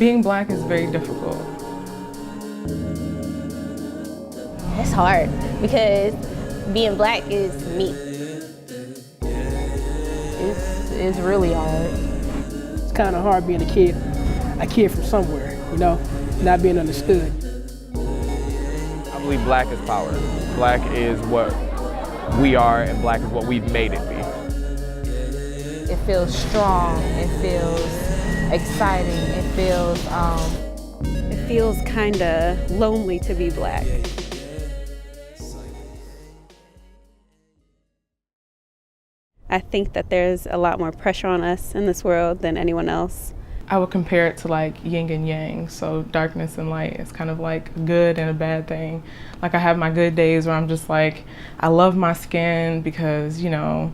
Being black is very difficult. It's hard because being black is me. It's really hard. It's kind of hard being a kid from somewhere, you know, not being understood. I believe black is power. Black is what we are, and black is what we've made it be. It feels strong, it feels exciting, it feels kinda lonely to be black. I think that there's a lot more pressure on us in this world than anyone else. I would compare it to like yin and yang, so darkness and light. It's kind of like a good and a bad thing. Like I have my good days where I'm just like, I love my skin because, you know,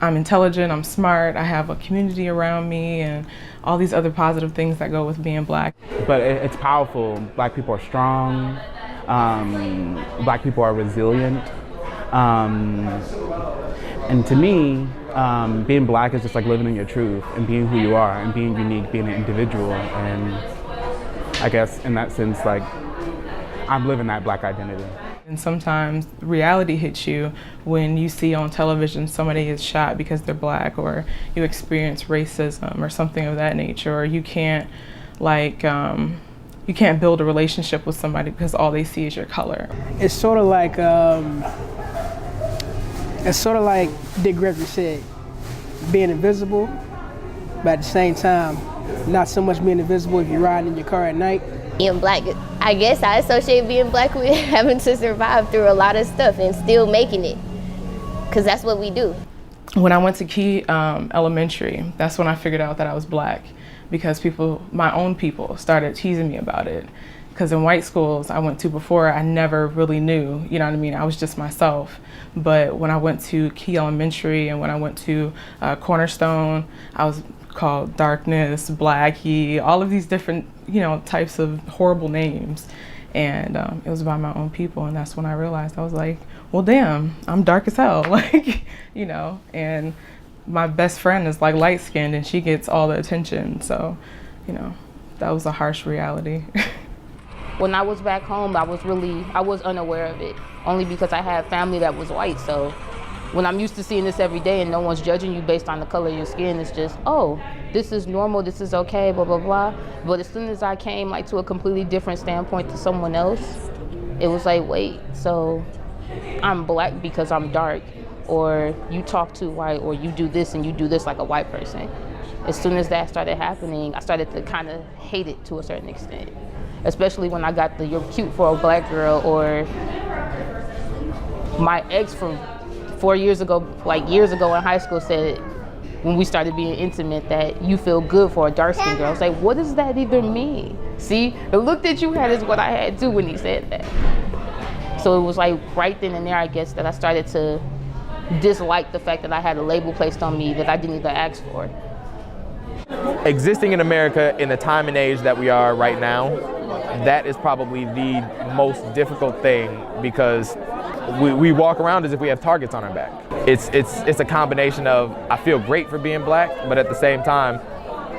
I'm intelligent, I'm smart, I have a community around me and all these other positive things that go with being black. But it's powerful. Black people are strong, black people are resilient. And to me, being black is just like living in your truth and being who you are and being unique, being an individual. And I guess in that sense, like, I'm living that black identity. And sometimes reality hits you when you see on television somebody is shot because they're black, or you experience racism or something of that nature, or you can't like, you can't build a relationship with somebody because all they see is your color. It's sort of like Dick Gregory said, being invisible, but at the same time, not so much being invisible if you're riding in your car at night. Being black, I guess I associate being black with having to survive through a lot of stuff and still making it, because that's what we do. When I went to Key Elementary, that's when I figured out that I was black, because my own people started teasing me about it. Because in white schools I went to before, I never really knew, you know what I mean? I was just myself. But when I went to Key Elementary and when I went to Cornerstone, I was called Darkness, Blackie, all of these different, you know, types of horrible names. And it was by my own people, and that's when I realized, I was like, well, damn, I'm dark as hell, like, you know, and my best friend is like light-skinned and she gets all the attention. So, you know, that was a harsh reality. When I was back home, I was unaware of it, only because I had family that was white. So when I'm used to seeing this every day and no one's judging you based on the color of your skin, it's just, oh, this is normal, this is okay, blah, blah, blah. But as soon as I came like to a completely different standpoint to someone else, it was like, wait, so I'm black because I'm dark, or you talk too white, or you do this and you do this like a white person. As soon as that started happening, I started to kind of hate it to a certain extent. Especially when I got the "you're cute for a black girl," or my ex from 4 years ago, like years ago in high school, said when we started being intimate that you feel good for a dark-skinned girl. I was like, what does that even mean? See, the look that you had is what I had too when he said that. So it was like right then and there, I guess, that I started to dislike the fact that I had a label placed on me that I didn't even ask for. Existing in America in the time and age that we are right now, that is probably the most difficult thing, because we walk around as if we have targets on our back. It's a combination of, I feel great for being black, but at the same time,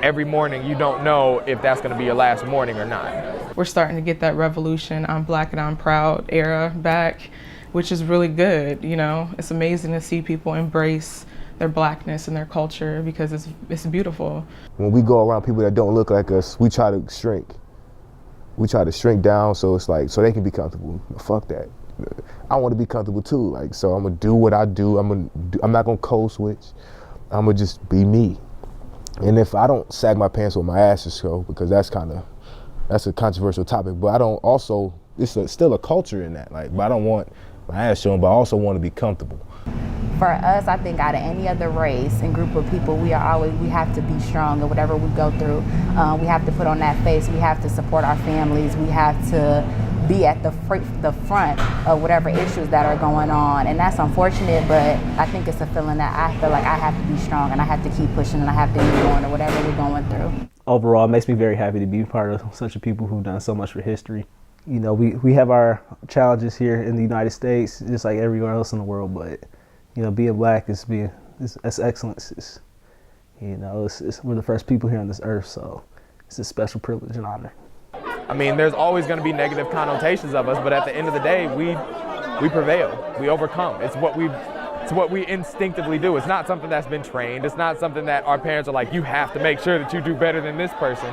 every morning you don't know if that's going to be your last morning or not. We're starting to get that revolution, I'm black and I'm proud era back, which is really good, you know. It's amazing to see people embrace their blackness and their culture, because it's beautiful. When we go around people that don't look like us, we try to shrink. We try to shrink down, so it's like, so they can be comfortable. Fuck that. I want to be comfortable too, like, so I'm gonna do what I do. I'm not gonna code switch. I'm gonna just be me. And if I don't sag my pants with my ass or so, because that's a controversial topic, but I don't also, still a culture in that, like, but I don't want my ass shown, but I also want to be comfortable. For us, I think out of any other race and group of people, we have to be strong in whatever we go through. We have to put on that face. We have to support our families. We have to be at the front of whatever issues that are going on. And that's unfortunate, but I think it's a feeling that I feel like I have to be strong and I have to keep pushing and I have to keep going or whatever we're going through. Overall, it makes me very happy to be part of such a people who've done so much for history. You know, we have our challenges here in the United States, just like everywhere else in the world, but you know, being black is excellence. We're the first people here on this earth, so it's a special privilege and honor. I mean, there's always going to be negative connotations of us, but at the end of the day, we prevail. We overcome. It's what we instinctively do. It's not something that's been trained. It's not something that our parents are like, you have to make sure that you do better than this person.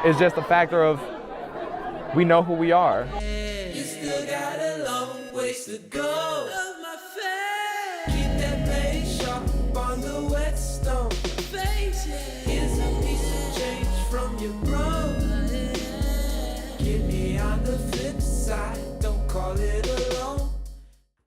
It's just a factor of we know who we are. You still got a long ways to go. Love my face. Keep that blade sharp on the whetstone. Face. Here's a piece of change from your bro. Give me on the flip side. Don't call it a